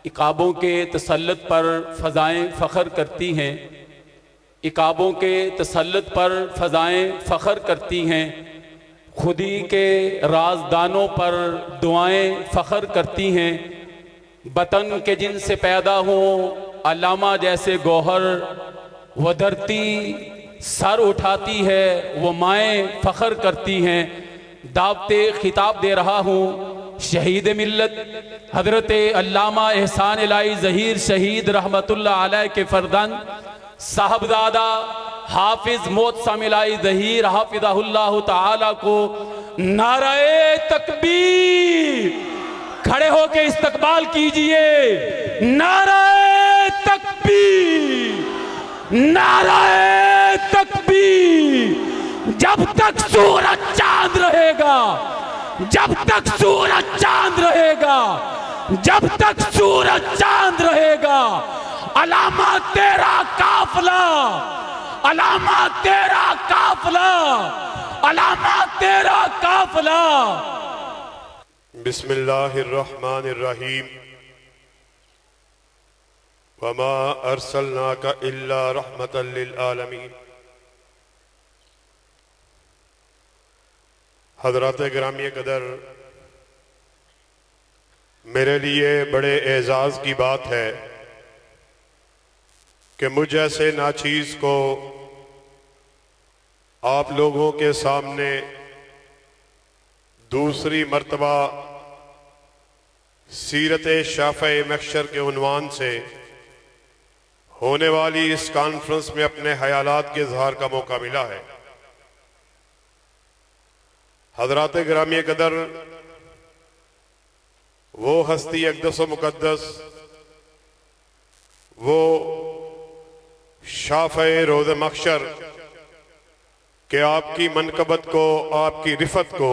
عقابوں کے تسلط پر فضائیں فخر کرتی ہیں، عقابوں کے تسلط پر فضائیں فخر کرتی ہیں، خودی کے رازدانوں پر دعائیں فخر کرتی ہیں۔ وطن کے جن سے پیدا ہوں علامہ جیسے گوہر، وہ دھرتی سر اٹھاتی ہے وہ مائیں فخر کرتی ہیں۔ دعوت خطاب دے رہا ہوں شہید ملت حضرت علامہ احسان الہی ظہیر شہید رحمت اللہ علیہ کے فرزند صاحبزادہ حافظ محتشم الہی ظہیر حافظہ اللہ تعالی کو نعرہ تکبیر، کھڑے ہو کے استقبال کیجئے، نعرہ تکبیر، نعرہ تکبیر۔ جب تک سورج چاند رہے گا، جب تک سورج چاند رہے گا، جب تک سورج چاند رہے گا، علامہ تیرا قافلہ، علامہ تیرا قافلہ، علامہ تیرا قافلہ۔ بسم اللہ الرحمن الرحیم۔ وما ارسلناک الا رحمتا للعالمین۔ حضرات گرامی قدر، میرے لیے بڑے اعزاز کی بات ہے کہ مجھ جیسے ناچیز کو آپ لوگوں کے سامنے دوسری مرتبہ سیرت شافع محشر کے عنوان سے ہونے والی اس کانفرنس میں اپنے خیالات کے اظہار کا موقع ملا ہے۔ حضرات گرامی قدر، وہ ہستی اقدس و مقدس، وہ شافع روز محشر کہ آپ کی منقبت کو، آپ کی رفت کو،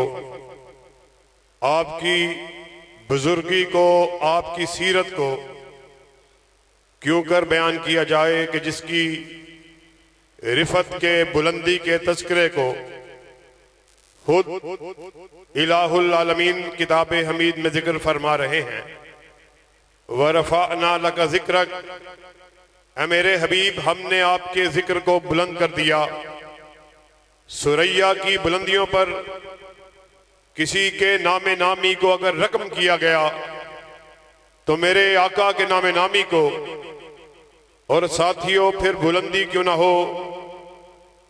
آپ کی بزرگی کو، آپ کی سیرت کو کیوں کر بیان کیا جائے کہ جس کی رفت کے بلندی کے تذکرے کو خود الہ العالمین کتاب حمید میں ذکر فرما رہے ہیں۔ وَرَفَعْنَا لَكَ ذِكْرَكَ، اے میرے حبیب ہم نے آپ کے ذکر کو بلند کر دیا۔ سریا کی بلندیوں پر کسی کے نام نامی کو اگر رقم کیا گیا تو میرے آقا کے نام نامی کو، اور ساتھیوں پھر بلندی کیوں نہ ہو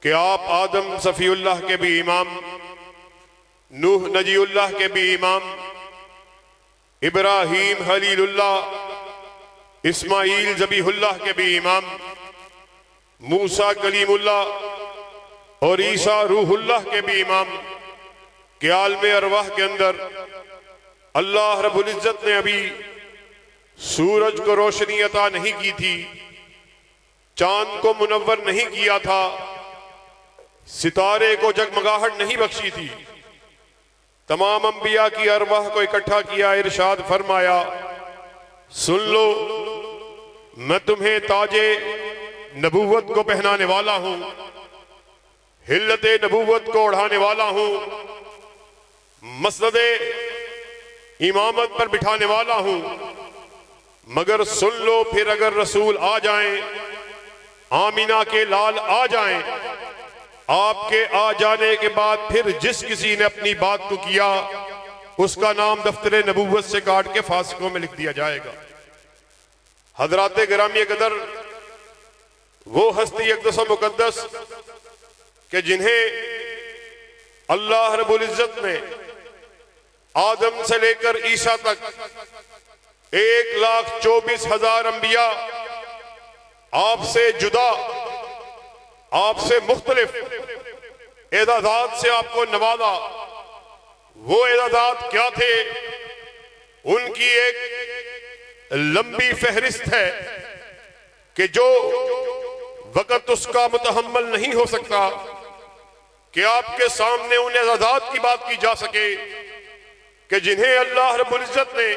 کہ آپ آدم صفی اللہ کے بھی امام، نوح نجی اللہ کے بھی امام، ابراہیم خلیل اللہ، اسماعیل ذبیح اللہ کے بھی امام، موسیٰ کلیم اللہ اور عیسیٰ روح اللہ کے بھی امام کہ عالم ارواح کے اندر اللہ رب العزت نے ابھی سورج کو روشنی عطا نہیں کی تھی، چاند کو منور نہیں کیا تھا، ستارے کو جگمگاہٹ نہیں بخشی تھی، تمام انبیاء کی ارواح کو اکٹھا کیا، ارشاد فرمایا سن لو میں تمہیں تاج نبوت کو پہنانے والا ہوں، حلت نبوت کو اڑھانے والا ہوں، مسند امامت پر بٹھانے والا ہوں، مگر سن لو پھر اگر رسول آ جائیں، آمینہ کے لال آ جائیں، آپ کے آ جانے کے بعد پھر جس کسی نے اپنی بات کو کیا اس کا نام دفتر نبوت سے کاٹ کے فاسقوں میں لکھ دیا جائے گا۔ حضرات گرامی قدر، وہ ہستی اقدس و مقدس کہ جنہیں اللہ رب العزت نے آدم سے لے کر عیسیٰ تک 1,24,000 انبیاء آپ سے جدا، آپ سے مختلف اعدادات سے آپ کو نوازا۔ وہ اعدادات کیا تھے؟ ان کی ایک لمبی فہرست ہے کہ جو وقت اس کا متحمل نہیں ہو سکتا کہ آپ کے سامنے ان اعدادات کی بات کی جا سکے کہ جنہیں اللہ رب العزت نے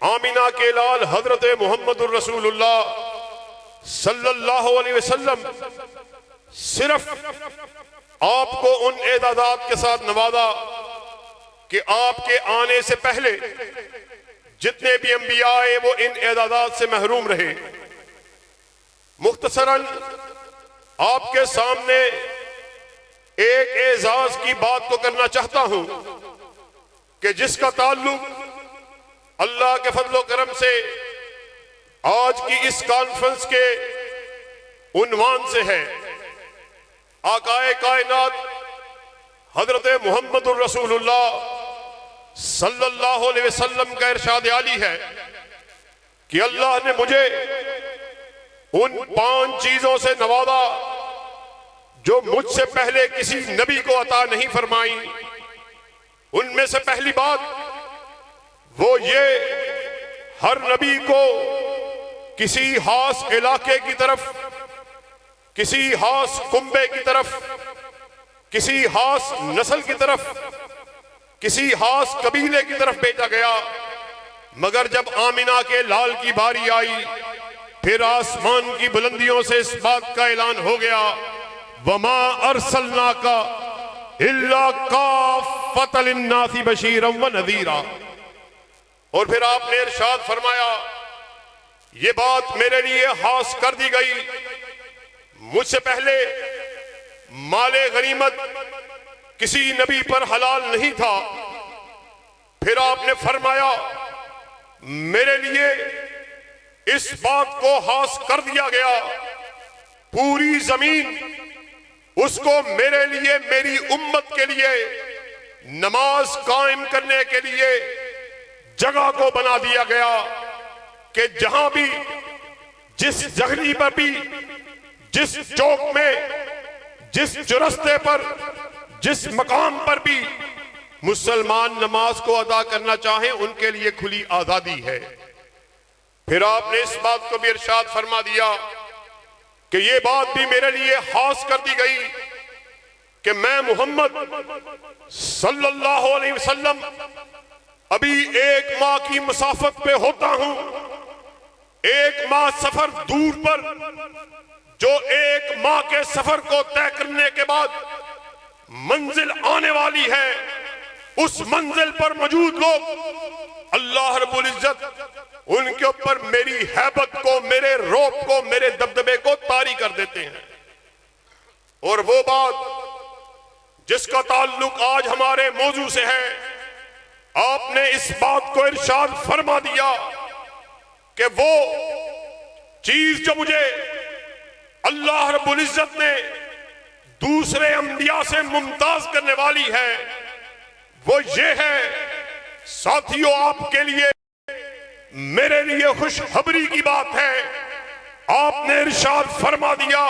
آمینہ کے لال حضرت محمد الرسول اللہ صلی اللہ علیہ وسلم صرف آپ کو ان اعدادات کے ساتھ نوازا کہ آپ کے آنے سے پہلے جتنے بھی انبیاء آئے وہ ان اعزازات سے محروم رہے۔ مختصراً آپ کے سامنے ایک اعزاز کی بات کو کرنا چاہتا ہوں کہ جس کا تعلق اللہ کے فضل و کرم سے آج کی اس کانفرنس کے عنوان سے ہے۔ آقائے کائنات حضرت محمد الرسول اللہ صلی اللہ علیہ وسلم کا ارشاد عالی ہے کہ اللہ نے مجھے ان 5 چیزوں سے نوازا جو مجھ سے پہلے کسی نبی کو عطا نہیں فرمائی۔ ان میں سے پہلی بات وہ یہ، ہر نبی کو کسی خاص علاقے کی طرف، کسی خاص کنبے کی طرف، کسی خاص نسل کی طرف، کسی خاص قبیلے کی طرف بھیجا گیا، مگر جب آمنہ کے لال کی باری آئی پھر آسمان کی بلندیوں سے اس بات کا اعلان ہو گیا وَمَا أَرْسَلْنَاكَ إِلَّا كَافَّةً لِلنَّاسِ بَشِيرًا وَنَذِيرًا۔ اور پھر آپ نے ارشاد فرمایا یہ بات میرے لیے خاص کر دی گئی، مجھ سے پہلے مال غنیمت کسی نبی پر حلال نہیں تھا۔ پھر آپ نے فرمایا میرے لیے اس بات کو خاص کر دیا گیا، پوری زمین اس کو میرے لیے، میری امت کے لیے نماز قائم کرنے کے لیے جگہ کو بنا دیا گیا کہ جہاں بھی، جس جگری پر بھی، جس چوک میں، جس چرستے پر، جس مقام پر بھی مسلمان نماز کو ادا کرنا چاہیں ان کے لیے کھلی آزادی ہے۔ پھر آپ نے اس بات کو بھی ارشاد فرما دیا کہ یہ بات بھی میرے لیے خاص کر دی گئی کہ میں محمد صلی اللہ علیہ وسلم ابھی 1 ماہ کی مسافت پہ ہوتا ہوں، 1 ماہ سفر دور پر، جو 1 ماہ کے سفر کو طے کرنے کے بعد منزل آنے والی ہے، اس منزل پر موجود لوگ اللہ رب العزت ان کے اوپر میری ہیبت کو، میرے رعب کو، میرے دبدبے کو طاری کر دیتے ہیں۔ اور وہ بات جس کا تعلق آج ہمارے موضوع سے ہے، آپ نے اس بات کو ارشاد فرما دیا کہ وہ چیز جو مجھے اللہ رب العزت نے دوسرے انبیاء سے ممتاز کرنے والی ہے وہ یہ ہے، ساتھیوں آپ کے لیے، میرے لیے خوشخبری کی بات ہے۔ آپ نے ارشاد فرما دیا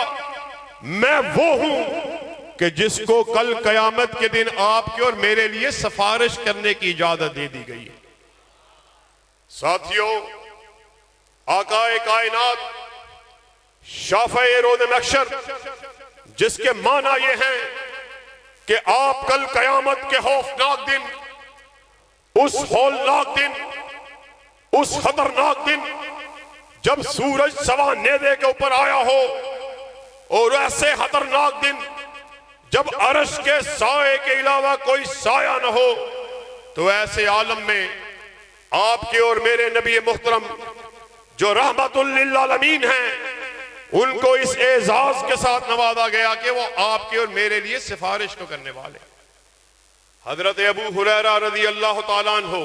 میں وہ ہوں کہ جس کو کل قیامت کے دن آپ کے اور میرے لیے سفارش کرنے کی اجازت دے دی گئی ہے۔ ساتھیوں، آقائے کائنات شافع روز محشر جس کے معنی یہ ہیں کہ آپ کل قیامت کے خوفناک دن، اس ہولناک دن، اس خطرناک دن جب سورج سوا نیزے کے اوپر آیا ہو، اور ایسے خطرناک دن جب عرش کے سائے کے علاوہ کوئی سایہ نہ ہو، تو ایسے عالم میں آپ کے اور میرے نبی محترم جو رحمت للعالمین ہیں ان کو اس اعزاز کے ساتھ نوازا گیا کہ وہ آپ کے اور میرے لیے سفارش کو کرنے والے۔ حضرت ابو ہریرہ رضی اللہ تعالیٰ عنہ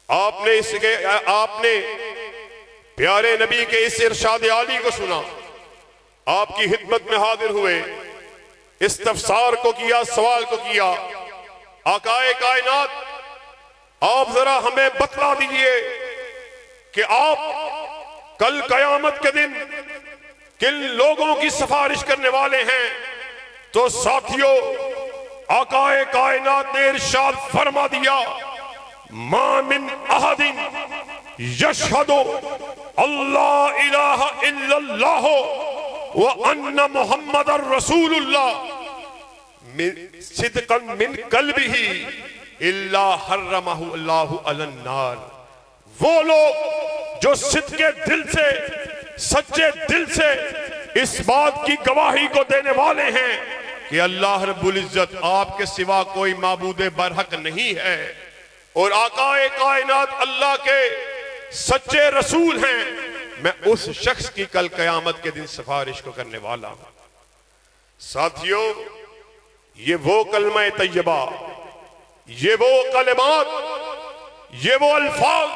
آپ نے پیارے نبی کے اس ارشاد عالی کو سنا، آپ کی خدمت میں حاضر ہوئے، استفسار کو کیا، سوال کو کیا، آقائے کائنات آپ ذرا ہمیں بتلا دیجئے کہ آپ کل قیامت کے دن کن لوگوں کی سفارش کرنے والے ہیں؟ تو ساتھیوں، آقائے کائنات نے ارشاد فرما دیا ما من احد یشہد اللہ الہ الا اللہ وان محمد الرسول اللہ صدقا من قلبہ الا حرمہ اللہ علی النار۔ وہ لوگ جو صدقے دل سے، سچے دل سے اس بات کی گواہی کو دینے والے ہیں کہ اللہ رب العزت آپ کے سوا کوئی معبود برحق نہیں ہے، اور آقائے کائنات اللہ کے سچے رسول ہیں، میں اس شخص کی کل قیامت کے دن سفارش کو کرنے والا ہوں۔ ساتھیوں، یہ وہ کلمہ طیبہ، یہ وہ کلمات، یہ وہ الفاظ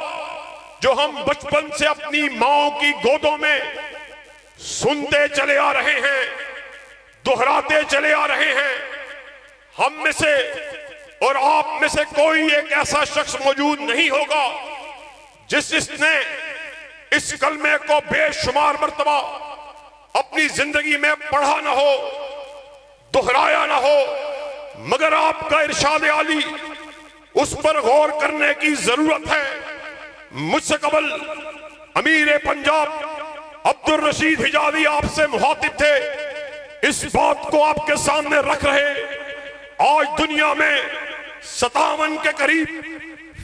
جو ہم بچپن سے اپنی ماں کی گودوں میں سنتے چلے آ رہے ہیں، دہراتے چلے آ رہے ہیں۔ ہم میں سے اور آپ میں سے کوئی ایک ایسا شخص موجود نہیں ہوگا جس نے اس کلمے کو بے شمار مرتبہ اپنی زندگی میں پڑھا نہ ہو، دہرایا نہ ہو، مگر آپ کا ارشاد عالی اس پر غور کرنے کی ضرورت ہے۔ مجھ سے قبل امیر پنجاب عبد الرشید حجازی آپ سے مخاطب تھے، اس بات کو آپ کے سامنے رکھ رہے۔ آج دنیا میں 57 کے قریب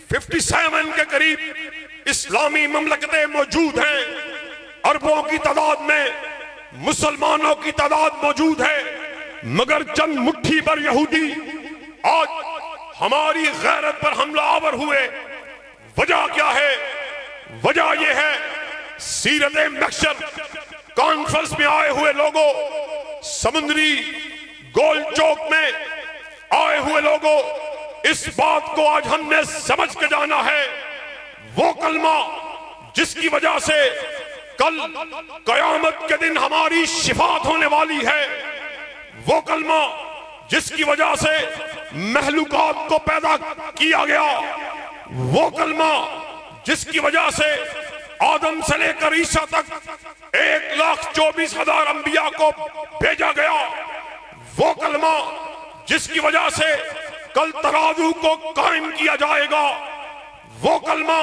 57 کے قریب اسلامی مملکتیں موجود ہیں، اربوں کی تعداد میں مسلمانوں کی تعداد موجود ہے، مگر چند مٹھی پر یہودی آج ہماری غیرت پر حملہ آور ہوئے۔ وجہ کیا ہے؟ وجہ یہ ہے سیرت محشر کانفرنس میں آئے ہوئے لوگوں، سمندری گول چوک میں آئے ہوئے لوگوں، اس بات کو آج ہم نے سمجھ کے جانا ہے۔ وہ کلمہ جس کی وجہ سے کل قیامت کے دن ہماری شفاعت ہونے والی ہے، وہ کلمہ جس کی وجہ سے مخلوقات کو پیدا کیا گیا، وہ کلمہ جس کی وجہ سے آدم سے لے کر عیسیٰ تک 1,24,000 انبیاء کو بھیجا گیا، وہ کلمہ جس کی وجہ سے کل ترازو کو قائم کیا جائے گا، وہ کلمہ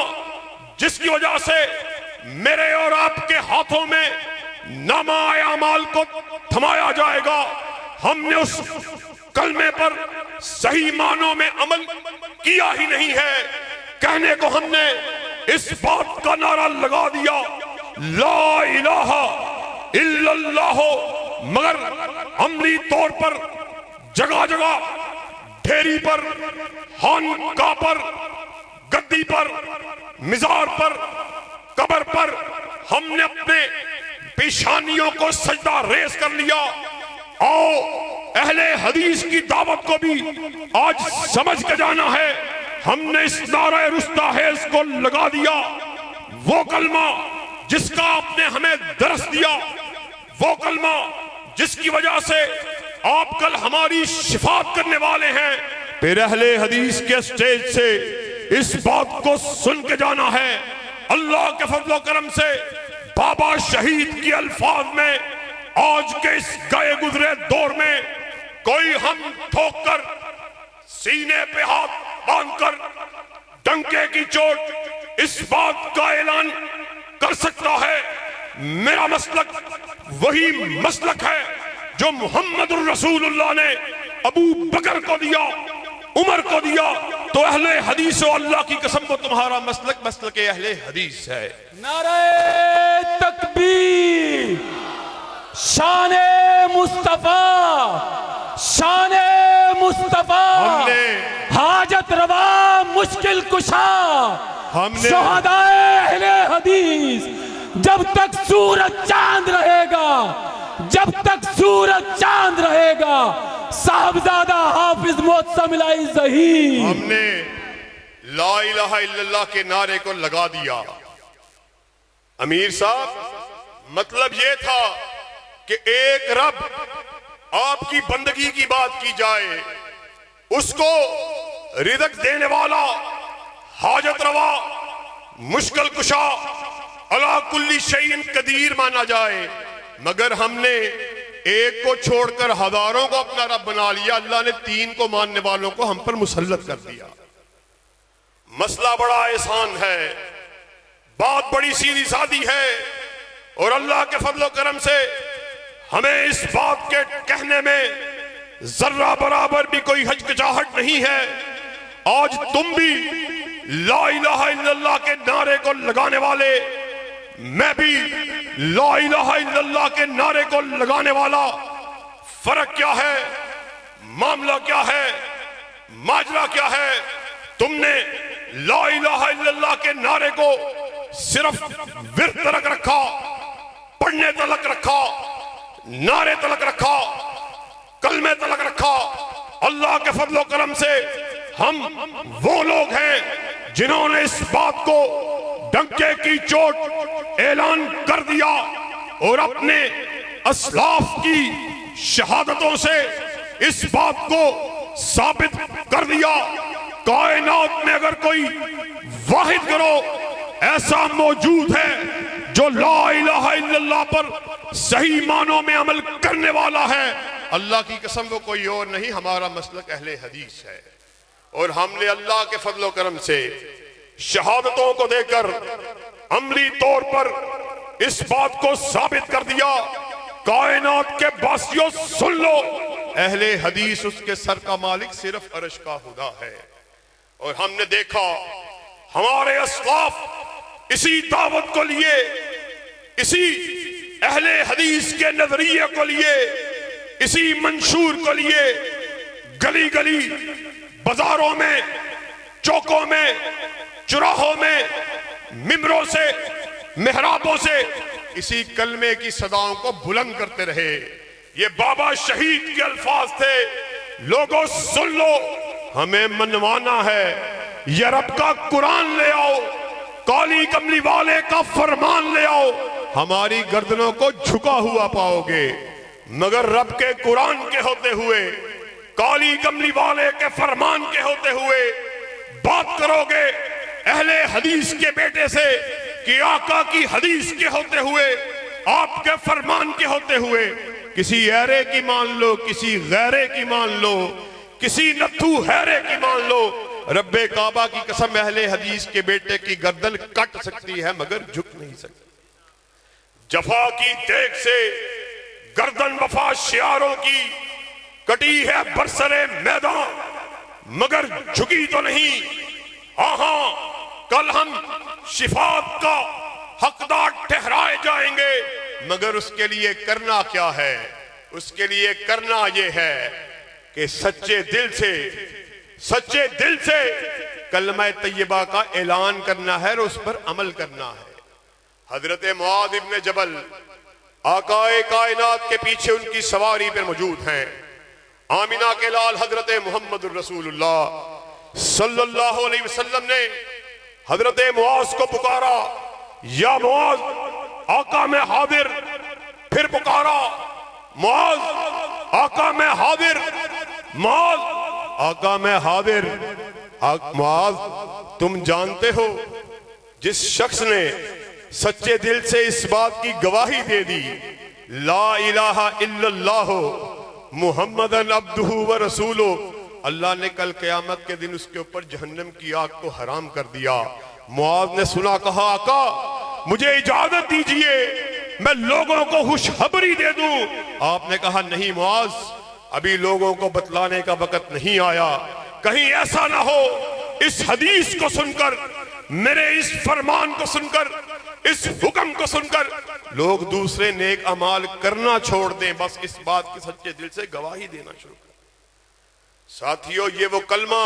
جس کی وجہ سے میرے اور آپ کے ہاتھوں میں نامہ اعمال کو تھمایا جائے گا۔ ہم نے اس کلمے پر صحیح معنوں میں عمل کیا ہی نہیں ہے، کہنے کو ہم نے اس بات کا نعرہ لگا دیا لا الہ الا اللہ، مگر عملی طور پر جگہ جگہ ڈھیری پر، خانقاہ پر، گدی پر، مزار پر، قبر پر ہم نے اپنے پیشانیوں کو سجدہ ریز کر لیا۔ آؤ اہل حدیث کی دعوت کو بھی آج سمجھ کے جانا ہے۔ ہم نے اس نعرہ رستاخیز کو لگا دیا، وہ کلمہ جس کا آپ نے ہمیں درس دیا، وہ کلمہ جس کی وجہ سے آپ کل ہماری شفاعت کرنے والے ہیں۔ پھر اہل حدیث کے سٹیج سے اس بات کو سن کے جانا ہے، اللہ کے فضل و کرم سے بابا شہید کی الفاظ میں آج کے اس گئے گزرے دور میں کوئی ہم ٹھوک کر سینے پہ ہاتھ باندھ کر ڈنکے کی چوٹ اس بات کا اعلان کر سکتا ہے میرا مسلک وہی مسلک ہے جو محمد الرسول اللہ نے ابو بکر کو دیا، عمر کو دیا۔ تو اہل حدیث و اللہ کی قسم کو تمہارا مسلک مسلک اہل حدیث ہے۔ نعرہ تکبیر، شان مصطفیٰ، شان مصطفیٰ، حاجت روا مشکل کشا، شہدائے اہل حدیث۔ جب تک سورج چاند رہے گا، جب تک سورج چاند رہے گا، صاحبزادہ حافظ معتصم الہی ظہیر۔ ہم نے لا الہ الا اللہ کے نعرے کو لگا دیا۔ امیر صاحب، مطلب یہ تھا کہ ایک رب آپ کی بندگی کی بات کی جائے، اس کو رزق دینے والا، حاجت روا، مشکل کشا، علی کل شیء قدیر مانا جائے، مگر ہم نے ایک کو چھوڑ کر ہزاروں کو اپنا رب بنا لیا۔ اللہ نے 3 کو ماننے والوں کو ہم پر مسلط کر دیا۔ مسئلہ بڑا آسان ہے، بات بڑی سیدھی سادی ہے، اور اللہ کے فضل و کرم سے ہمیں اس بات کے کہنے میں ذرہ برابر بھی کوئی ہچکچاہٹ نہیں ہے۔ آج تم بھی لا الہ الا اللہ کے نعرے کو لگانے والے، میں بھی لا الہ الا اللہ کے نعرے کو لگانے والا، فرق کیا ہے؟ معاملہ کیا ہے؟ ماجرا کیا ہے؟ تم نے لا الہ الا اللہ کے نعرے کو صرف ورد تلک رکھا، پڑھنے تلک رکھا، نعرے تلک رکھا، کلمے تلک رکھا، اللہ کے فضل و کرم سے ہم وہ لوگ ہیں جنہوں نے اس بات کو ڈنکے کی چوٹ اعلان کر دیا اور اپنے اسلاف کی شہادتوں سے اس بات کو ثابت کر دیا۔ کائنات میں اگر کوئی واحد گروہ ایسا موجود ہے جو لا الہ الا اللہ پر صحیح معنوں میں عمل کرنے والا ہے، اللہ کی قسم وہ کوئی اور نہیں، ہمارا مسلک اہل حدیث ہے۔ اور ہم نے اللہ کے فضل و کرم سے شہادتوں کو دے کر عملی طور پر اس بات کو ثابت کر دیا۔ کائنات کے باسیوں سن لو، اہل حدیث اس کے سر کا مالک صرف عرش کا خدا ہے۔ اور ہم نے دیکھا ہمارے اسلاف اسی دعوت کو لیے، اسی اہل حدیث کے نظریے کو لیے، اسی منشور کو لیے گلی گلی، بازاروں میں، چوکوں میں، چراہوں میں، ممبروں سے، محرابوں سے اسی کلمے کی صداؤں کو بلند کرتے رہے۔ یہ بابا شہید کے الفاظ تھے، لوگوں سن لو، ہمیں منوانا ہے، یا رب کا قرآن لے آؤ، کالی کملی والے کا فرمان لے آؤ، ہماری گردنوں کو جھکا ہوا پاؤ گے، مگر رب کے قرآن کے ہوتے ہوئے، کالی کملی والے کے فرمان کے ہوتے ہوئے بات کرو گے اہل حدیث کے بیٹے سے کہ آقا کی حدیث کے ہوتے ہوئے، آپ کے فرمان کے ہوتے ہوئے کسی ایرے کی مان لو، کسی غیرے کی مان لو، کسی نتھو ہیرے کی مان لو، رب کعبہ کی قسم اہل حدیث کے بیٹے کی گردن کٹ سکتی ہے مگر جھک نہیں سکتی۔ جفا کی دیگ سے گردن وفا شیاروں کی کٹی ہے برسرے میدان مگر جھکی تو نہیں۔ ہاں کل ہم شفاعت کا حقدار ٹھہرائے جائیں گے، مگر اس کے لیے کرنا کیا ہے؟ اس کے لیے کرنا یہ ہے کہ سچے دل سے کلمہ طیبہ کا اعلان کرنا ہے اور اس پر عمل کرنا ہے۔ حضرت معاذ ابن جبل آقائے کائنات کے پیچھے ان کی سواری پر موجود ہیں۔ آمینہ کے لال حضرت محمد الرسول اللہ صلی اللہ علیہ وسلم نے حضرت معاذ کو پکارا، یا معاذ آقا میں حاضر، پھر پکارا، معاذ آقا میں حاضر، معاذ آقا میں حاضر۔ معاذ تم جانتے ہو جس شخص نے سچے دل سے اس بات کی گواہی دے دی لا الہ الا اللہ محمدن عبدہ و رسولہ، اللہ نے کل قیامت کے دن اس کے اوپر جہنم کی آگ کو حرام کر دیا۔ معاذ نے سنا، کہا آقا مجھے اجازت دیجئے میں لوگوں کو خوشخبری دے دوں۔ آپ نے کہا نہیں معاذ، ابھی لوگوں کو بتلانے کا وقت نہیں آیا، کہیں ایسا نہ ہو اس حدیث کو سن کر، میرے اس فرمان کو سن کر، اس حکم کو سن کر لوگ دوسرے نیک اعمال کرنا چھوڑ دیں، بس اس بات کی سچے دل سے گواہی دینا شروع کریں۔ ساتھیو، یہ وہ کلمہ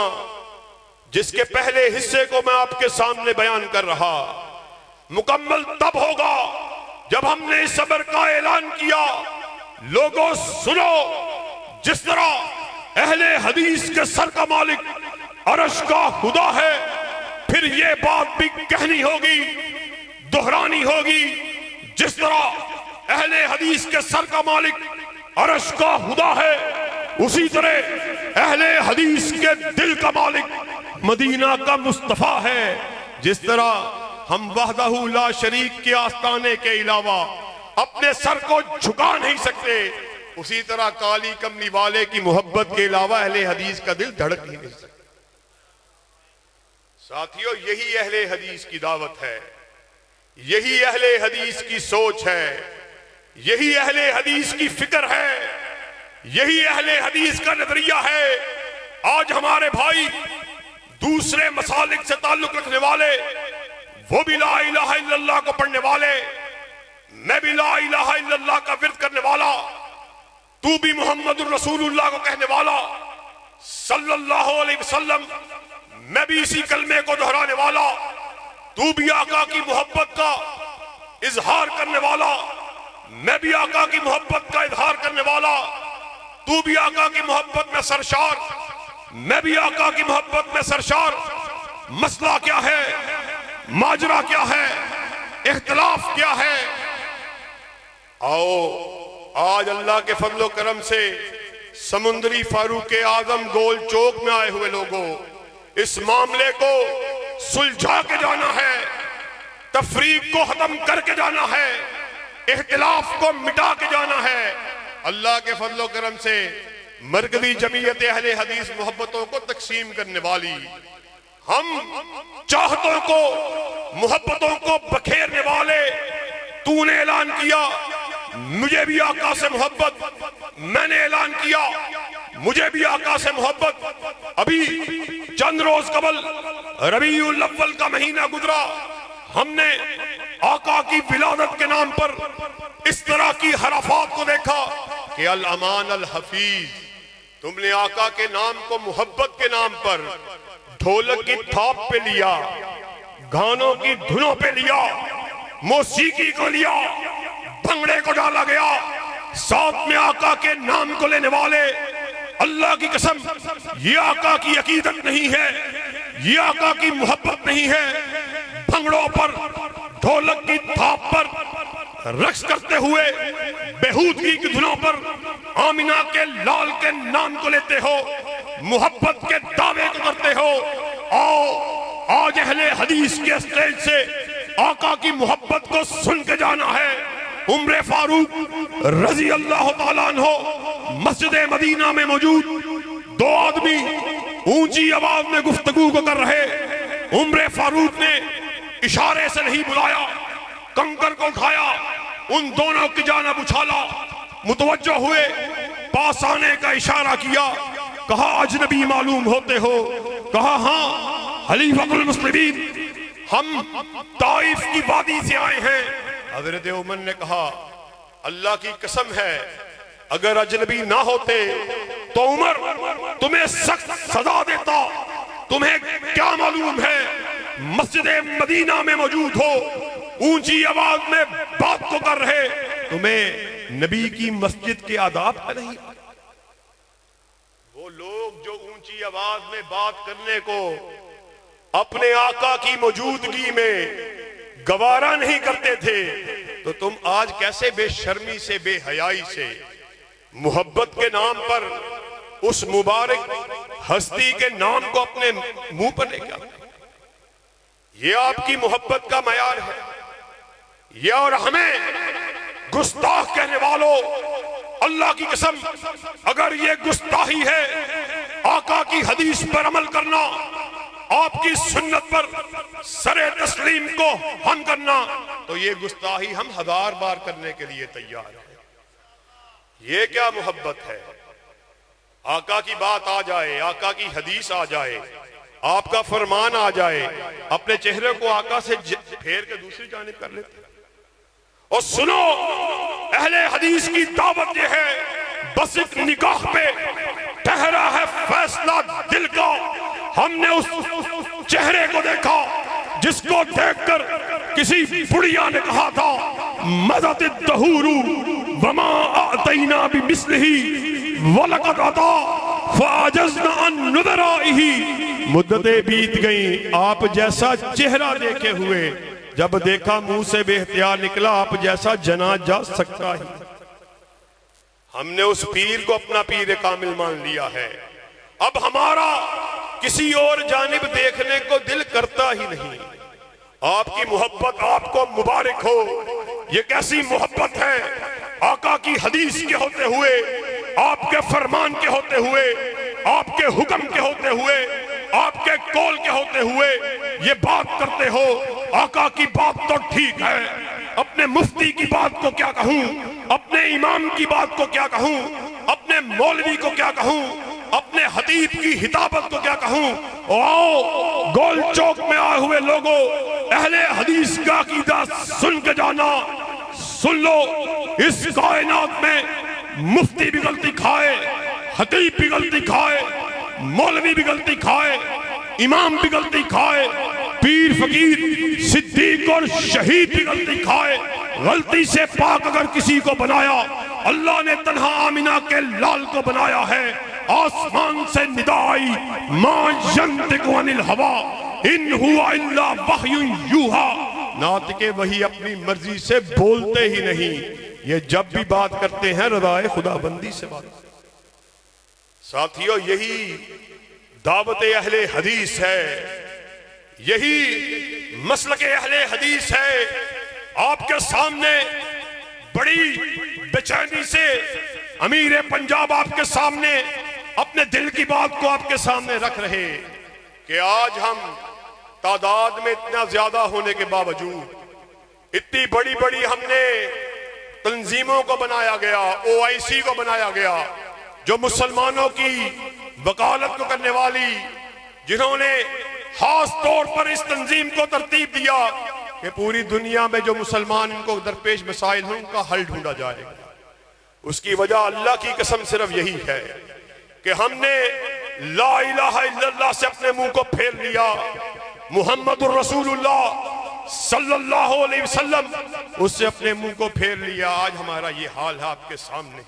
جس کے پہلے حصے کو میں آپ کے سامنے بیان کر رہا، مکمل تب ہوگا جب ہم نے اس صبر کا اعلان کیا۔ لوگوں سنو، جس طرح اہل حدیث کے سر کا مالک عرش کا خدا ہے، پھر یہ بات بھی کہنی ہوگی، دہرانی ہوگی، جس طرح اہل حدیث کے سر کا مالک عرش کا خدا ہے، اسی طرح اہل حدیث کے دل کا مالک مدینہ کا مصطفیٰ ہے۔ جس طرح ہم وحدہ لا شریک کے آستانے کے علاوہ اپنے سر کو جھکا نہیں سکتے، اسی طرح کالی کملی والے کی محبت کے علاوہ اہل حدیث کا دل دھڑک ہی نہیں سکتا۔ ساتھیو، یہی اہل حدیث کی دعوت ہے، یہی اہل حدیث کی سوچ ہے، یہی اہل حدیث کی فکر ہے، یہی اہل حدیث کا نظریہ ہے۔ آج ہمارے بھائی دوسرے مسالک سے تعلق رکھنے والے، وہ بھی لا الہ الا اللہ کو پڑھنے والے، میں بھی لا الہ الا اللہ کا ورد کرنے والا، تو بھی محمد الرسول اللہ کو کہنے والا صلی اللہ علیہ وسلم، میں بھی اسی کلمے کو دہرانے والا، تو بھی آقا کی محبت کا اظہار کرنے والا، میں بھی آقا کی محبت کا اظہار کرنے والا، تو بھی آقا کی محبت میں سرشار، میں بھی آقا کی محبت میں سرشار۔ مسئلہ کیا ہے، ماجرا کیا ہے، اختلاف کیا ہے؟ آؤ آج اللہ کے فضل و کرم سے سمندری فاروق اعظم گول چوک میں آئے ہوئے لوگوں، اس معاملے کو سلجھا کے جانا ہے، تفریق کو ختم کر کے جانا ہے، اختلاف کو مٹا کے جانا ہے۔ اللہ کے فضل و کرم سے مرکزی جمعیت اہل حدیث محبتوں کو تقسیم کرنے والی، ہم چاہتوں کو محبتوں کو بکھیرنے والے، تو نے اعلان کیا مجھے بھی آقا سے محبت، میں نے اعلان کیا مجھے بھی آقا سے محبت۔ ابھی چند روز قبل ربیع الاول کا مہینہ گزرا، ہم نے آقا کی ولادت کے نام پر اس طرح کی حرفات کو دیکھا کہ الامان الحفیظ، تم نے آقا کے نام کو محبت کے نام پر ڈھولک کی تھاپ پہ لیا، گانوں کی دھنوں پہ لیا، موسیقی کو لیا، بھنگڑے کو ڈالا گیا، ساتھ میں آقا کے نام کو لینے والے، اللہ کی قسم یہ آقا کی عقیدت نہیں ہے، یہ آقا کی محبت نہیں ہے۔ بھنگڑوں پر، ڈھولک کی تھاپ پر رقص کرتے ہوئے، بےہودگی کی دھنوں پر آمینہ کے لال کے نام کو لیتے ہو، محبت کے دعوے کو کرتے ہو۔ آؤ آج اہل حدیث کے اسٹیج سے آقا کی محبت کو سن کے جانا ہے۔ عمر فاروق رضی اللہ تعالیٰ عنہ مسجد مدینہ میں موجود، دو آدمی اونچی آواز میں گفتگو کو کر رہے، عمر فاروق نے اشارے سے نہیں بلایا، کنکر کو اٹھایا، ان دونوں کی جانب اچھالا، متوجہ ہوئے، پاس آنے کا اشارہ کیا، کہا اجنبی معلوم ہوتے ہو، کہا ہاں خلیفۃ المسلمین، ہم طائف کی وادی سے آئے ہیں۔ حضرت عمر نے کہا اللہ کی قسم ہے اگر اجنبی نہ ہوتے تو عمر تمہیں سخت سزا دیتا، تمہیں کیا معلوم ہے مسجد مدینہ میں موجود ہو، اونچی آواز میں بات کو کر رہے، تمہیں نبی کی مسجد کے آداب کا نہیں؟ وہ لوگ جو اونچی آواز میں بات کرنے کو اپنے آقا کی موجودگی میں گوارا نہیں کرتے تھے، تو تم آج کیسے بے شرمی سے، بے حیائی سے محبت کے نام پر اس مبارک ہستی کے نام کو اپنے منہ پر لے کے آتے؟ یہ آپ کی محبت کا معیار ہے؟ یہ اور ہمیں گستاخ کہنے والوں، اللہ کی قسم اگر یہ گستاخی ہے آقا کی حدیث پر عمل کرنا، آپ کی سنت پر سر تسلیم کو ہم کرنا، تو یہ گستاخی ہم 1000 بار کرنے کے لیے تیار ہیں۔ یہ کیا محبت ہے؟ آقا کی بات آ جائے، آقا کی حدیث آ جائے، آپ کا فرمان آ جائے، اپنے چہرے کو آقا سے پھیر کے دوسری جانب کر لیتے۔ اور سنو، اہل حدیث کی دعوت یہ ہے، بس ایک نکاح پہ ٹھہرا ہے فیصلہ دل کا۔ ہم نے اس چہرے کو دیکھا جس کو دیکھ کر کسی بڑھیا نے کہا تھا مَدَتِ الدَّهُورُ وَمَا أَعْتَيْنَا بِمِثْلِهِ وَلَقَدْ عَطَا فَعَجَزْنَا عَن نُذَرَائِهِ۔ مدتیں بیت گئیں، آپ جیسا چہرہ دیکھے ہوئے، جب دیکھا منہ سے بے اختیار نکلا آپ جیسا جنا جا سکتا ہی۔ ہم نے اس پیر کو اپنا پیر کامل مان لیا ہے، اب ہمارا کسی اور جانب دیکھنے کو دل کرتا ہی نہیں۔ آپ کی محبت آپ کو مبارک ہو۔ یہ کیسی محبت ہے؟ آقا کی حدیث کے ہوتے ہوئے، آپ کے فرمان کے ہوتے ہوئے، آپ کے حکم کے ہوتے ہوئے، آپ کے قول کے ہوتے ہوئے یہ بات کرتے ہو۔ آقا کی بات تو ٹھیک ہے، اپنے مفتی کی بات کو کیا کہوں، اپنے امام کی بات کو کیا کہوں، اپنے مولوی کو کیا کہوں، اپنے خطیب کی خطابت کو کیا کہوں۔ آؤ گول چوک میں آئے ہوئے لوگوں، اہل حدیث کا عقیدہ سن کے جانا۔ سن لو، اس کائنات میں مفتی بھی غلطی کھائے، خطیب بھی غلطی کھائے، مولوی بھی غلطی کھائے، امام بھی غلطی کھائے، پیر فقیر صدیق اور شہید بھی غلطی کھائے، غلطی سے پاک اگر کسی کو بنایا، اللہ نے تنہا آمینہ کے لال کو بنایا ہے۔ آسمان سے ندا آئی، ما ینطق عن الہوی ان ہوا الا وحی یوحی، ناطق وحی اپنی مرضی سے بولتے ہی نہیں، یہ جب بھی بات کرتے ہیں رضائے خدا بندی سے بات کرتے ہیں۔ ساتھیو، یہی دعوت اہل حدیث ہے، یہی مسلک اہل حدیث ہے۔ آپ کے سامنے بڑی بے سے امیر پنجاب آپ کے سامنے اپنے دل کی بات کو آپ کے سامنے رکھ رہے کہ آج ہم تعداد میں اتنا زیادہ ہونے کے باوجود اتنی بڑی بڑی ہم نے تنظیموں کو بنایا گیا، OIC کو بنایا گیا، جو مسلمانوں کی وکالت کو کرنے والی، جنہوں نے خاص طور پر اس تنظیم کو ترتیب دیا کہ پوری دنیا میں جو مسلمان ان کو درپیش مسائل ہیں ان کا حل ڈھونڈا جائے گا۔ اس کی وجہ اللہ کی قسم صرف یہی ہے کہ ہم نے لا الہ الا اللہ سے اپنے منہ کو پھیر لیا، محمد الرسول اللہ صلی اللہ علیہ وسلم اس سے اپنے منہ کو پھیر لیا۔ آج ہمارا یہ حال ہے آپ کے سامنے۔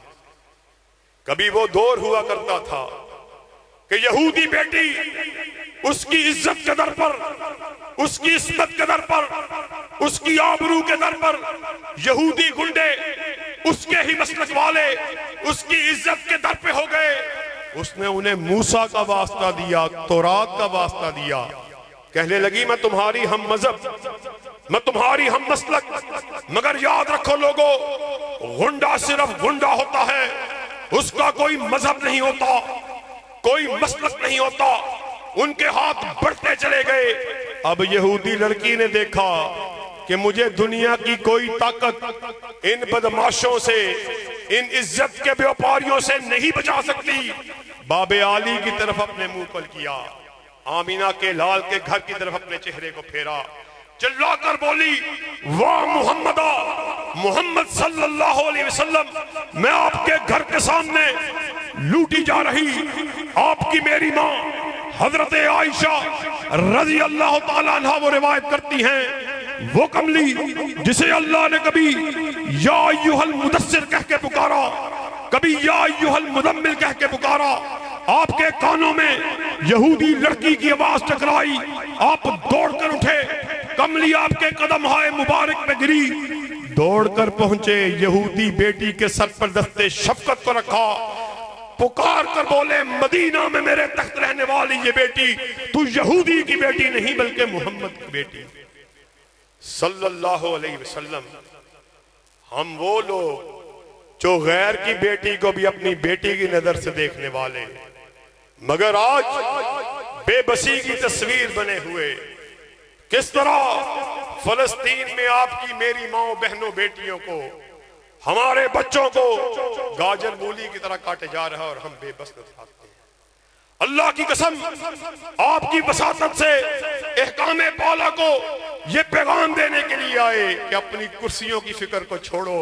کبھی وہ دور ہوا کرتا تھا کہ یہودی بیٹی اس کی عزت کے در پر، اس کی عصمت کے در پر، اس کی آبرو کے در پر یہودی گنڈے اس کے ہی مسلک والے اس کی عزت کے در پہ ہو گئے۔ اس نے انہیں موسیٰ کا واسطہ دیا، تورات کا واسطہ دیا، کہنے لگی میں تمہاری ہم مذہب، میں تمہاری ہم مسلک، مگر یاد رکھو لوگو، گنڈا صرف گنڈا ہوتا ہے، اس کا کوئی مذہب نہیں ہوتا، کوئی مسلک نہیں ہوتا۔ ان کے ہاتھ بڑھتے چلے گئے۔ اب یہودی لڑکی نے دیکھا کہ مجھے دنیا کی کوئی طاقت ان بدماشوں سے، ان عزت کے بیوپاریوں سے نہیں بچا سکتی۔ باب عالی کی طرف اپنے منہ کھول کیا، آمینہ کے لال کے گھر کی طرف اپنے چہرے کو پھیرا، چلا کر بولی واہ محمدہ، محمد صلی اللہ علیہ وسلم، میں آپ کے گھر کے سامنے لوٹی جا رہی آپ کی میری ماں حضرت عائشہ رضی اللہ تعالیٰ عنہ وہ روایت کرتی ہیں، وہ کملی جسے اللہ نے کبھی یا ایھا المدثر کہہ کے پکارا، کبھی یا ایھا المزمل کہہ کے پکارا، آپ کے کانوں میں یہودی لڑکی کی آواز ٹکرائی، آپ دوڑ کر اٹھے، کملی آپ کے قدم ہائے مبارک پہ گری، دوڑ کر پہنچے، یہودی بیٹی کے سر پر دستے شفقت کو رکھا، پکار کر بولے مدینہ میں میرے تخت رہنے والی یہ بیٹی تو یہودی کی بیٹی نہیں بلکہ محمد کی بیٹی صلی اللہ علیہ وسلم۔ ہم وہ لوگ جو غیر کی بیٹی کو بھی اپنی بیٹی کی نظر سے دیکھنے والے، مگر آج بے بسی کی تصویر بنے ہوئے، کس طرح فلسطین میں آپ کی میری ماں بہنوں بیٹیوں کو، ہمارے بچوں کو گاجر مولی کی طرح کاٹے جا رہا اور ہم بے بس نظر آتے ہیں۔ اللہ کی قسم آپ کی بساطت سے احکام بالا کو یہ پیغام دینے کے لیے آئے کہ اپنی کرسیوں کی فکر کو چھوڑو،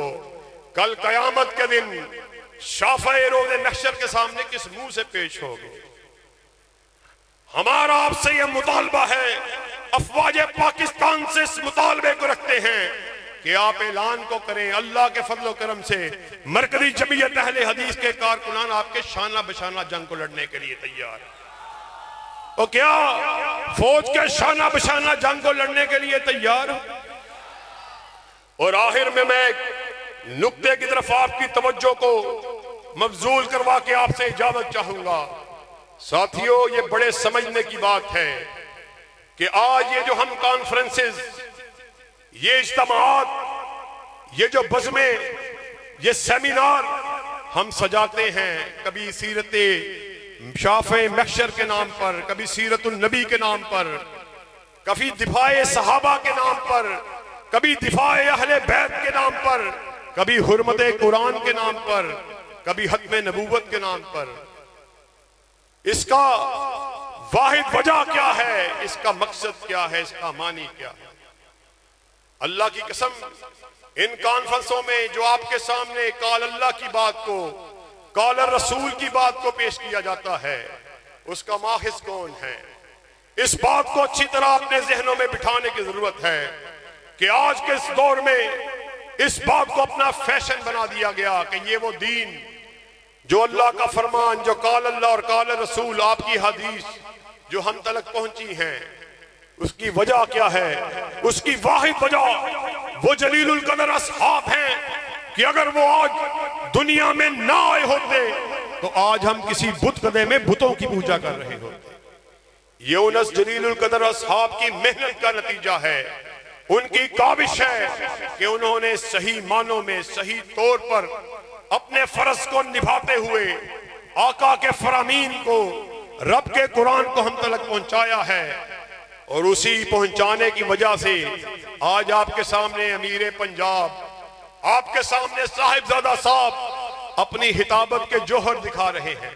کل قیامت کے دن شافع روز محشر کے سامنے کس منہ سے پیش ہوگے۔ ہمارا آپ سے یہ مطالبہ ہے، افواج پاکستان سے اس مطالبے کو رکھتے ہیں کہ آپ اعلان کو کریں، اللہ کے فضل و کرم سے مرکزی جمعیت اہل حدیث کے کارکنان آپ کے شانہ بشانہ جنگ کو لڑنے کے لیے تیار ہیں۔ اور کیا فوج کے شانہ بشانہ جنگ کو لڑنے کے لیے تیار ہیں؟ اور آخر میں نقطے کی طرف آپ کی توجہ کو مبذول کروا کے آپ سے اجازت چاہوں گا۔ ساتھیوں، یہ بڑے سمجھنے کی بات ہے کہ آج یہ جو ہم کانفرنسز، یہ اجتماعات، یہ جو بزمیں، یہ سیمینار ہم سجاتے ہیں، کبھی سیرت شافع محشر کے نام پر، کبھی سیرت النبی کے نام پر، کبھی دفاع صحابہ کے نام پر، کبھی دفاع اہل بیت کے نام پر، کبھی حرمت قرآن کے نام پر، کبھی ختم نبوت کے نام پر۔ اس کا واحد وجہ کیا ہے؟ اس کا مقصد کیا ہے؟ اس کا معنی کیا ہے؟ اللہ کی قسم، ان کانفرنسوں میں جو آپ کے سامنے قال اللہ کی بات کو، قال الرسول کی بات کو پیش کیا جاتا ہے، اس کا ماخذ کون ہے؟ اس بات کو اچھی طرح اپنے ذہنوں میں بٹھانے کی ضرورت ہے کہ آج کے اس دور میں اس بات کو اپنا فیشن بنا دیا گیا کہ یہ وہ دین جو اللہ کا فرمان، جو قال اللہ اور قال رسول، آپ کی حدیث جو ہم تلک پہنچی ہیں، اس کی وجہ کیا ہے؟ اس کی واحد وجہ وہ جلیل القدر اصحاب ہیں کہ اگر وہ آج دنیا میں نہ آئے ہوتے تو آج ہم کسی بت قدے میں بتوں کی پوجا کر رہے ہوتے۔ یہ انس جلیل القدر اصحاب کی محنت کا نتیجہ ہے، ان کی کاوش ہے کہ انہوں نے صحیح معنوں میں صحیح طور پر اپنے فرض کو نبھاتے ہوئے آقا کے فرامین کو، رب کے قرآن کو ہم تلک پہنچایا ہے، اور اسی پہنچانے کی وجہ سے آج آپ کے سامنے امیر پنجاب، آپ کے سامنے صاحبزادہ صاحب اپنی خطابت کے جوہر دکھا رہے ہیں۔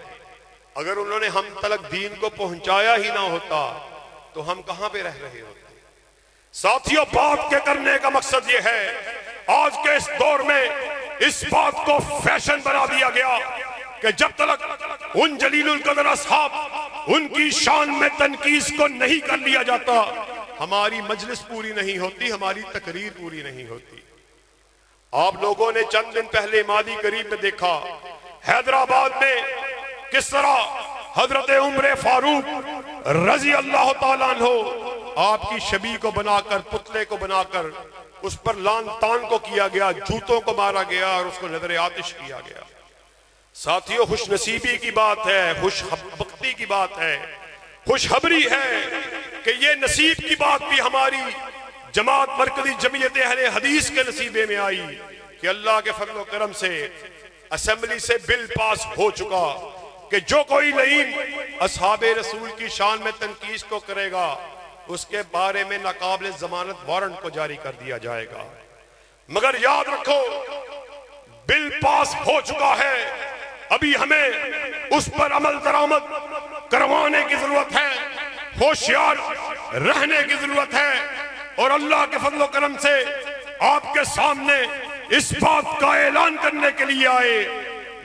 اگر انہوں نے ہم تلک دین کو پہنچایا ہی نہ ہوتا تو ہم کہاں پہ رہ رہے ہوتے؟ ساتھیوں، بات کے کرنے کا مقصد یہ ہے، آج کے اس دور میں اس بات کو فیشن بنا دیا گیا کہ جب تک ان جلیل القدر اصحاب، ان کی شان میں تنقیص کو نہیں کر لیا جاتا، ہماری مجلس پوری نہیں ہوتی، ہماری تقریر پوری نہیں ہوتی۔ آپ لوگوں نے چند دن پہلے ماضی قریب میں دیکھا حیدرآباد میں کس طرح حضرت عمر فاروق رضی اللہ تعالیٰ عنہ آپ کی شبیہ کو بنا کر، پتلے کو بنا کر اس پر لان تان کو کیا گیا، جوتوں کو مارا گیا اور اس کو نظر آتش کیا گیا۔ ساتھیوں، خوش نصیبی کی بات ہے، خوش بختی کی بات ہے، خوش خبری ہے کہ یہ نصیب کی بات بھی ہماری جماعت مرکزی جمعیت اہل حدیث کے نصیبے میں آئی کہ اللہ کے فضل و کرم سے اسمبلی سے بل پاس ہو چکا کہ جو کوئی لعین اصحاب رسول کی شان میں تنقیص کو کرے گا اس کے بارے میں ناقابل ضمانت وارنٹ کو جاری کر دیا جائے گا۔ مگر یاد رکھو، بل پاس ہو چکا ہے، ابھی ہمیں اس پر عمل درآمد کروانے کی ضرورت ہے، ہوشیار رہنے کی ضرورت ہے، اور اللہ کے فضل و کرم سے آپ کے سامنے اس بات کا اعلان کرنے کے لیے آئے۔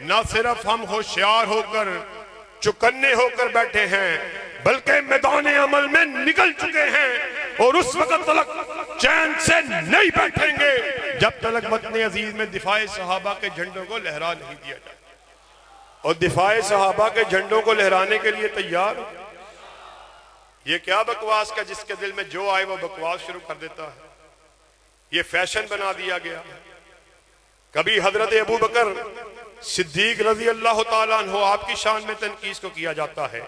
نہ صرف ہم ہوشیار ہو کر چکنے ہو کر بیٹھے ہیں بلکہ میدان عمل میں نکل چکے ہیں، اور اس وقت تلک چین سے نہیں بیٹھیں گے جب تلک وطن عزیز میں دفاع صحابہ کے جھنڈوں کو لہرا نہیں دیا جائے۔ اور دفاع صحابہ کے جھنڈوں کو لہرانے کے لیے تیار؟ یہ کیا بکواس کا جس کے دل میں جو آئے وہ بکواس شروع کر دیتا ہے؟ یہ فیشن بنا دیا گیا۔ کبھی حضرت ابو بکر صدیق رضی اللہ تعالیٰ عنہ آپ کی شان میں تنقیص کو کیا جاتا ہے،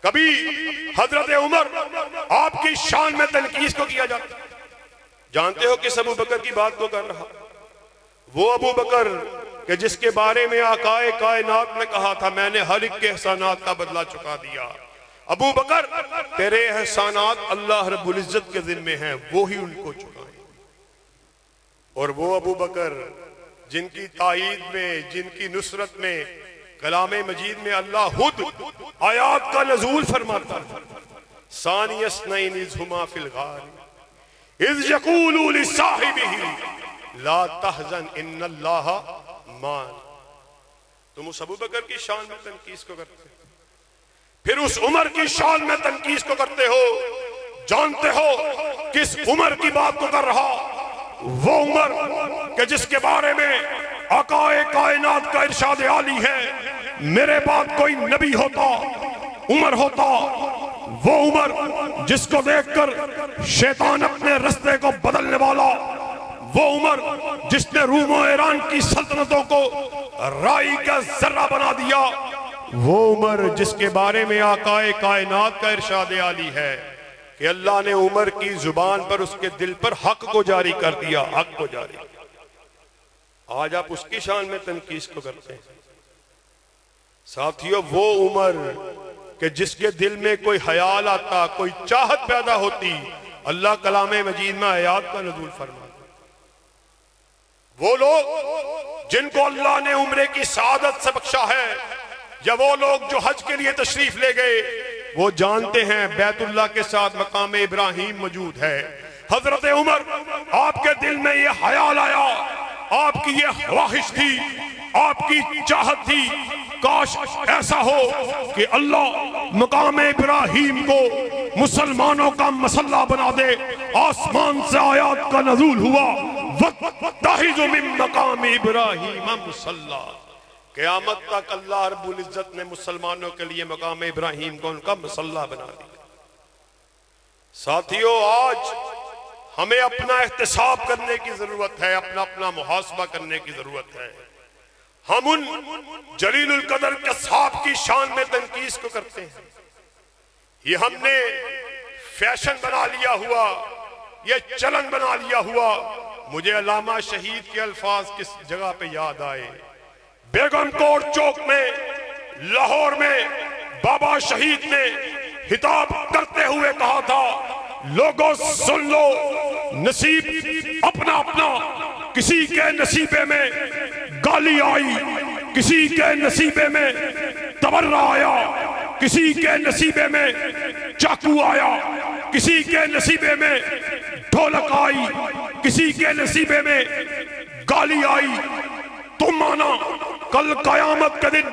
کبھی حضرت عمر آپ کی شان میں تنقیص کو کیا جاتا ہے۔ جانتے ہو کس ابو بکر کی بات کو کر رہا؟ وہ ابو بکر کہ جس کے بارے میں آقا کائنات نے کہا تھا میں نے ہر ایک کے احسانات کا بدلہ چکا دیا۔ ابو بکر تیرے احسانات اللہ رب العزت کے ذمے ہیں، وہی ان کو چکائیں۔ اور وہ ابو بکر جن کی تائید میں، جن کی نصرت میں کلام مجید میں اللہ خود آیات کا نزول فرماتا ہے، ثانی اثنین اذ ہما فی الغار اذ یقول لصاحبہ لا تحزن ان اللہ معنا۔ تم اس ابو بکر کی شان میں تنقیص کو کرتے ہو، پھر اس عمر کی شان میں تنقیص کو کرتے ہو۔ جانتے ہو کس عمر کی بات کو کر رہا؟ وہ عمر کہ جس کے بارے میں آقا کائنات کا ارشاد عالی ہے میرے بعد کوئی نبی ہوتا عمر ہوتا۔ وہ عمر جس کو دیکھ کر شیطان اپنے رستے کو بدلنے والا، وہ عمر جس نے روم و ایران کی سلطنتوں کو رائی کا ذرہ بنا دیا، وہ عمر جس کے بارے میں آقا کائنات کا ارشاد عالی ہے کہ اللہ نے عمر کی زبان پر، اس کے دل پر حق کو جاری کر دیا، حق کو جاری کر دیا۔ آج آپ اس کی شان میں تنقیص کو کرتے ہیں۔ ساتھیو، وہ عمر کہ جس کے دل میں کوئی خیال آتا، کوئی چاہت پیدا ہوتی، اللہ کلام مجید میں آیات کا نزول فرماتا۔ وہ لوگ جن کو اللہ نے عمرے کی سعادت سے بخشا ہے، یا وہ لوگ جو حج کے لیے تشریف لے گئے، وہ جانتے ہیں بیت اللہ کے ساتھ مقام ابراہیم موجود ہے۔ حضرت عمر آپ کے دل میں یہ خیال آیا، آپ کی یہ خواہش تھی، آپ کی چاہت تھی، کاش ایسا ہو کہ اللہ مقام ابراہیم کو مسلمانوں کا مسلح بنا دے. آسمان سے آیات کا نزول ہوا وَاتَّخِذُوا مِن مَّقَامِ إِبْرَاهِيمَ مُصَلًّى. قیامت تک اللہ رب العزت نے مسلمانوں کے لیے مقام ابراہیم کو ان کا مسلح بنا دیا. ساتھیو آج ہمیں اپنا احتساب کرنے کی ضرورت ہے, اپنا محاسبہ کرنے کی ضرورت ہے. ہم ان جلیل القدر کے صاحب کی شان میں تنقیس کو کرتے ہیں. یہ ہم نے فیشن بنا لیا ہوا, یہ چلن بنا لیا ہوا. مجھے علامہ شہید کے الفاظ کس جگہ پہ یاد آئے. بیگم کوٹ چوک میں لاہور میں بابا شہید نے خطاب کرتے ہوئے کہا تھا, لوگوں سن لو, نصیب اپنا اپنا. کسی کے نصیبے میں گالی آئی, کسی کے نصیبے میں تبرہ آیا, کسی کے نصیبے میں چاقو آیا, کسی کے نصیبے میں ڈھولک آئی, کسی کے نصیبے میں گالی آئی. تم مانا کل قیامت کے دن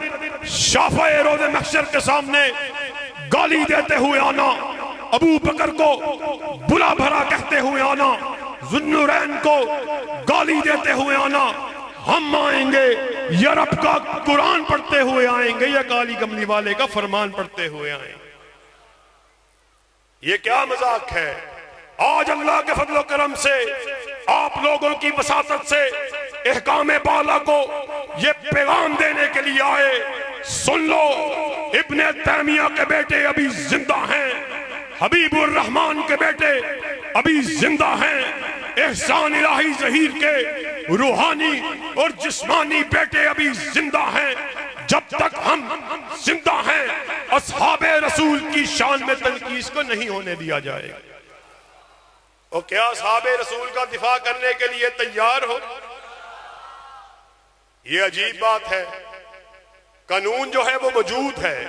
شافع روز محشر کے سامنے گالی دیتے ہوئے آنا, ابو بکر کو بلا بھرا کہتے ہوئے آنا, ذوالنورین کو گالی دیتے ہوئے آنا. ہم آئیں گے یا رب کا قرآن پڑھتے ہوئے آئیں گے یا کالی کملی والے کا فرمان پڑھتے ہوئے آئیں گے. یہ کیا مذاق ہے؟ آج اللہ کے فضل و کرم سے آپ لوگوں کی وساطت سے احکام بالا کو یہ پیغام دینے کے لیے آئے. سن لو, ابن تیمیہ کے بیٹے ابھی زندہ ہیں, حبیب الرحمن کے بیٹے ابھی زندہ ہیں, احسان الہی ظہیر کے روحانی اور جسمانی بیٹے ابھی زندہ ہیں. جب تک ہم زندہ ہیں اصحاب رسول کی شان میں تنقیس کو نہیں ہونے دیا جائے گا. اور کیا اصحاب رسول کا دفاع کرنے کے لیے تیار ہو؟ یہ عجیب بات ہے. قانون جو ہے وہ موجود ہے.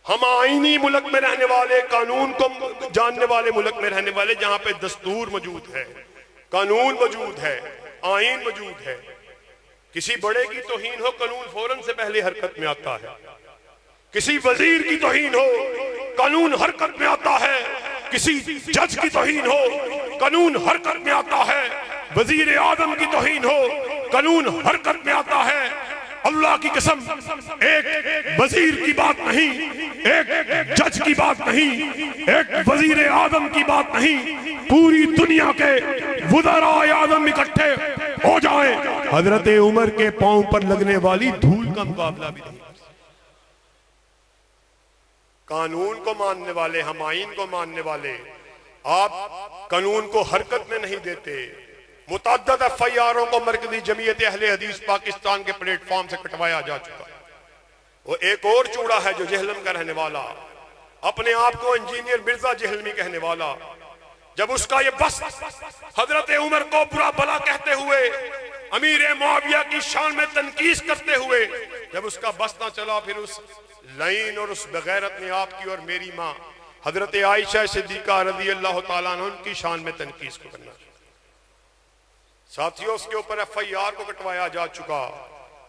ہم آئینی ملک میں رہنے والے, قانون کو جاننے والے ملک میں رہنے والے, جہاں پہ دستور موجود ہے, قانون موجود ہے, آئین موجود ہے. کسی بڑے کی توہین ہو قانون فوراً سے پہلے حرکت میں آتا ہے. کسی وزیر کی توہین ہو قانون حرکت میں آتا ہے. کسی جج کی توہین ہو قانون حرکت میں آتا ہے. وزیر اعظم کی توہین ہو قانون حرکت میں آتا ہے. اللہ کی قسم, ایک وزیر کی بات نہیں, ایک جج کی بات نہیں, ایک وزیر اعظم کی بات نہیں, پوری دنیا کے وزراء اعظم اکٹھے ہو جائیں, حضرت عمر کے پاؤں پر لگنے والی دھول کا مقابلہ بھی نہیں. قانون کو ماننے والے, ہم آئین کو ماننے والے, آپ قانون کو حرکت میں نہیں دیتے. متعدد ایف آئی آروں کو مرکزی جمعیت اہل حدیث پاکستان کے پلیٹ فارم سے کٹوایا جا چکا. وہ ایک اور چوڑا ہے جو جہلم کا رہنے والا, اپنے آپ کو انجینئر مرزا جہلمی کہنے والا, جب اس کا یہ بس حضرت عمر کو برا بلا کہتے ہوئے, امیر معاویہ کی شان میں تنقیس کرتے ہوئے, جب اس کا بس نہ چلا, پھر اس لعین اور اس بغیرت نے آپ کی اور میری ماں حضرت عائشہ صدیقہ رضی اللہ تعالیٰ عنہ ان کی شان میں تنقیس کو کرنا. ساتھیوں, اس کے اوپر ایف آئی آر کو کٹوایا جا چکا.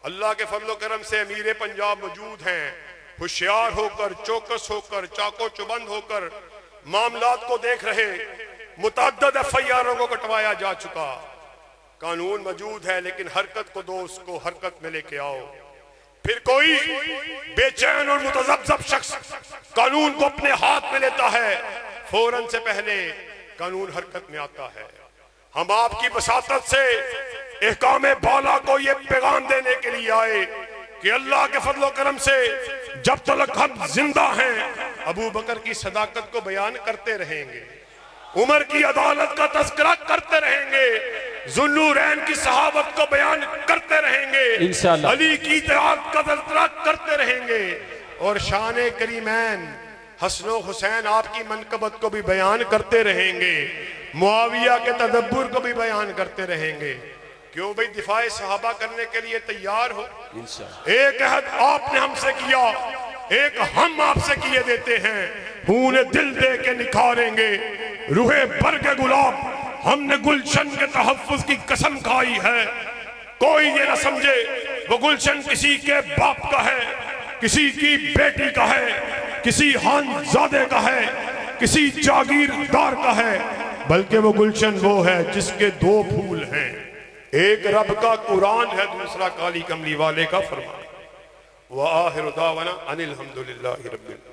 اللہ کے فضل و کرم سے امیر پنجاب موجود ہیں, ہوشیار ہو کر, چوکس ہو کر, چاقو چوبند ہو کر معاملات کو دیکھ رہے. متعدد ایف آئی آروں کو کٹوایا جا چکا. قانون موجود ہے لیکن حرکت کو دو, اس کو حرکت میں لے کے آؤ. پھر کوئی بے چین اور متذبذب شخص قانون کو اپنے ہاتھ میں لیتا ہے, فوراً سے پہلے قانون حرکت میں آتا ہے. ہم آپ کی وساطت سے احکام بالا کو یہ پیغام دینے کے لیے آئے کہ اللہ کے فضل و کرم سے جب تک ہم زندہ ہیں ابو بکر کی صداقت کو بیان کرتے رہیں گے, عمر کی عدالت کا تذکرہ کرتے رہیں گے, ذوالنورین کی صحابت کو بیان کرتے رہیں گے, انشاءاللہ علی کی اطاعت کا تذکرہ کرتے رہیں گے, اور شان کریمین حسن و حسین آپ کی منقبت کو بھی بیان کرتے رہیں گے, معاویہ کے تدبر کو بھی بیان کرتے رہیں گے. کیوں بھئی دفاع صحابہ کرنے کے لیے تیار ہو؟ ایک عہد آپ نے ہم سے کیا, ایک ہم آپ سے کیے دیتے ہیں, خون دل دے کے نکھاریں گے روح برگ گلاب. ہم نے گلشن کے تحفظ کی قسم کھائی ہے. کوئی یہ نہ سمجھے وہ گلشن کسی کے باپ کا ہے, کسی کی بیٹی کا ہے, کسی خانزادے کا ہے، کسی جاگیردار کا ہے، بلکہ وہ گلشن وہ ہے جس کے دو پھول ہیں، ایک رب کا قرآن ہے، دوسرا کالی کملی والے کا فرمان۔ وآخر دعوانا ان الحمدللہ رب العالمین۔